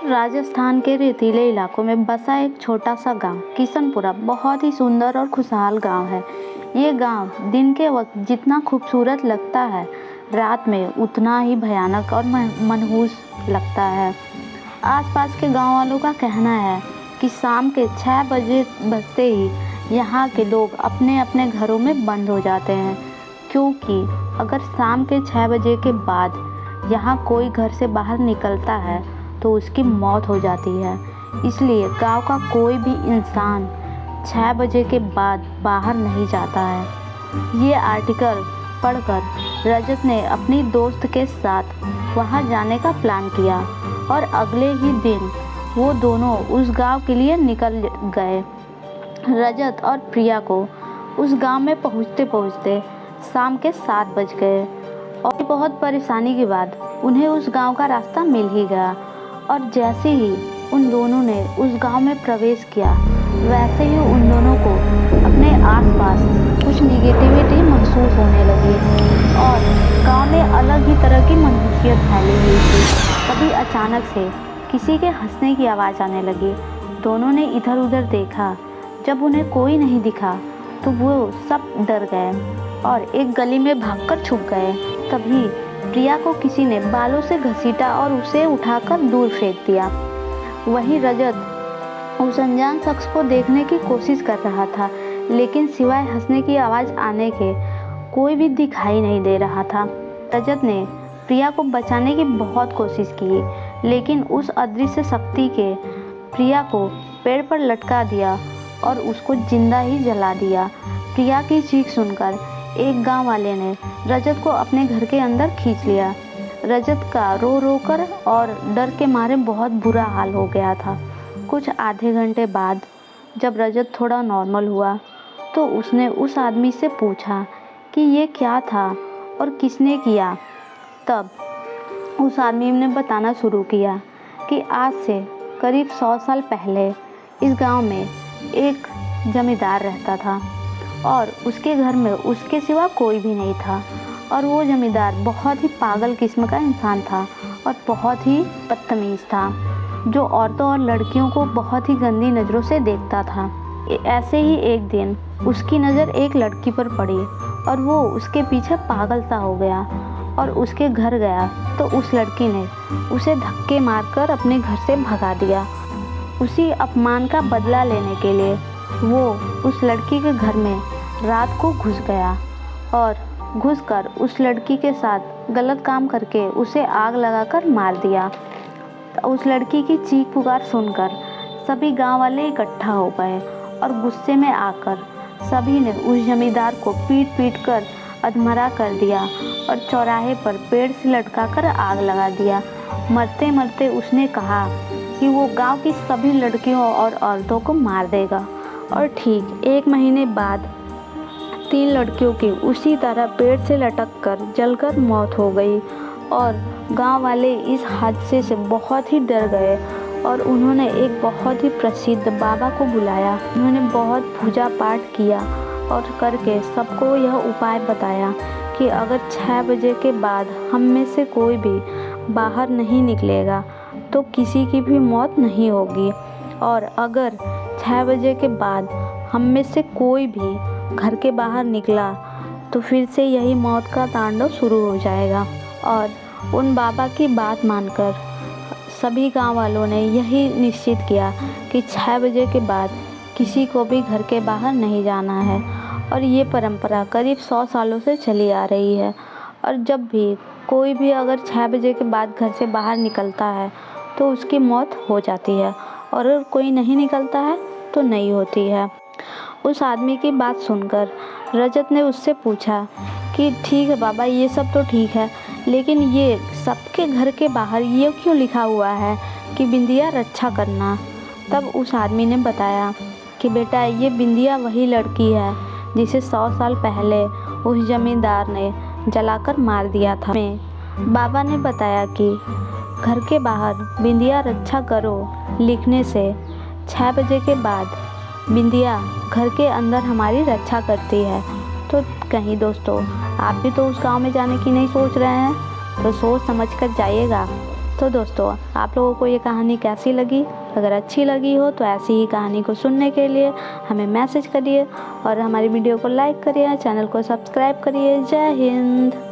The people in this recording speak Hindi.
राजस्थान के रेतीले इलाकों में बसा एक छोटा सा गांव किशनपुरा बहुत ही सुंदर और खुशहाल गांव है। ये गांव दिन के वक्त जितना खूबसूरत लगता है, रात में उतना ही भयानक और मनहूस लगता है। आसपास के गांव वालों का कहना है कि शाम के 6 बजे बजते ही यहाँ के लोग अपने अपने घरों में बंद हो जाते हैं, क्योंकि अगर शाम के 6 बजे के बाद यहाँ कोई घर से बाहर निकलता है तो उसकी मौत हो जाती है। इसलिए गांव का कोई भी इंसान 6 बजे के बाद बाहर नहीं जाता है। ये आर्टिकल पढ़कर रजत ने अपनी दोस्त के साथ वहां जाने का प्लान किया और अगले ही दिन वो दोनों उस गांव के लिए निकल गए। रजत और प्रिया को उस गांव में पहुंचते पहुंचते शाम के 7 बज गए और बहुत परेशानी के बाद उन्हें उस गांव का रास्ता मिल ही गया। और जैसे ही उन दोनों ने उस गांव में प्रवेश किया, वैसे ही उन दोनों को अपने आसपास कुछ निगेटिविटी महसूस होने लगी और गांव में अलग ही तरह की मनहूसियत फैली हुई थी। तभी अचानक से किसी के हंसने की आवाज़ आने लगी। दोनों ने इधर उधर देखा। जब उन्हें कोई नहीं दिखा तो वो सब डर गए और एक गली में भागकर छुप गए। तभी प्रिया को किसी ने बालों से घसीटा और उसे उठाकर दूर फेंक दिया। वहीं रजत उस अनजान शख्स को देखने की कोशिश कर रहा था, लेकिन सिवाय हंसने की आवाज़ आने के कोई भी दिखाई नहीं दे रहा था। रजत ने प्रिया को बचाने की बहुत कोशिश की, लेकिन उस अदृश्य शक्ति के प्रिया को पेड़ पर लटका दिया और उसको जिंदा ही जला दिया। प्रिया की चीख सुनकर एक गांव वाले ने रजत को अपने घर के अंदर खींच लिया। रजत का रो रो कर और डर के मारे बहुत बुरा हाल हो गया था। कुछ आधे घंटे बाद जब रजत थोड़ा नॉर्मल हुआ तो उसने उस आदमी से पूछा कि ये क्या था और किसने किया। तब उस आदमी ने बताना शुरू किया कि आज से करीब 100 साल पहले इस गांव में एक जमींदार रहता था और उसके घर में उसके सिवा कोई भी नहीं था। और वो जमींदार बहुत ही पागल किस्म का इंसान था और बहुत ही बदतमीज़ था, जो औरतों और लड़कियों को बहुत ही गंदी नज़रों से देखता था। ऐसे ही एक दिन उसकी नज़र एक लड़की पर पड़ी और वो उसके पीछे पागल सा हो गया और उसके घर गया तो उस लड़की ने उसे धक्के मारकर अपने घर से भगा दिया। उसी अपमान का बदला लेने के लिए वो उस लड़की के घर में रात को घुस गया और घुसकर उस लड़की के साथ गलत काम करके उसे आग लगाकर मार दिया। उस लड़की की चीख पुकार सुनकर सभी गांव वाले इकट्ठा हो गए और गुस्से में आकर सभी ने उस जमींदार को पीट पीट कर अधमरा कर दिया और चौराहे पर पेड़ से लटकाकर आग लगा दिया। मरते मरते उसने कहा कि वो गांव की सभी लड़कियों और औरतों को मार देगा। और ठीक 1 महीने बाद 3 लड़कियों की उसी तरह पेड़ से लटक कर जलकर मौत हो गई और गांव वाले इस हादसे से बहुत ही डर गए और उन्होंने एक बहुत ही प्रसिद्ध बाबा को बुलाया। उन्होंने बहुत पूजा पाठ किया और करके सबको यह उपाय बताया कि अगर 6 बजे के बाद हम में से कोई भी बाहर नहीं निकलेगा तो किसी की भी मौत नहीं होगी, और अगर 6 बजे के बाद हम में से कोई भी घर के बाहर निकला तो फिर से यही मौत का तांडव शुरू हो जाएगा। और उन बाबा की बात मानकर सभी गांव वालों ने यही निश्चित किया कि 6 बजे के बाद किसी को भी घर के बाहर नहीं जाना है। और ये परंपरा करीब 100 सालों से चली आ रही है। और जब भी कोई भी अगर 6 बजे के बाद घर से बाहर निकलता है तो उसकी मौत हो जाती है, और अगर कोई नहीं निकलता है तो नहीं होती है। उस आदमी की बात सुनकर रजत ने उससे पूछा कि ठीक है बाबा, ये सब तो ठीक है, लेकिन ये सबके घर के बाहर ये क्यों लिखा हुआ है कि बिंदिया रक्षा करना। तब उस आदमी ने बताया कि बेटा, ये बिंदिया वही लड़की है जिसे 100 साल पहले उस जमींदार ने जलाकर मार दिया था। बाबा ने बताया कि घर के बाहर बिंदिया रक्षा करो लिखने से 6 बजे के बाद बिंदिया घर के अंदर हमारी रक्षा करती है। तो कहीं दोस्तों, आप भी तो उस गांव में जाने की नहीं सोच रहे हैं, तो सोच समझ कर जाइएगा। तो दोस्तों, आप लोगों को ये कहानी कैसी लगी? अगर अच्छी लगी हो तो ऐसी ही कहानी को सुनने के लिए हमें मैसेज करिए और हमारी वीडियो को लाइक करिए, चैनल को सब्सक्राइब करिए। जय हिंद।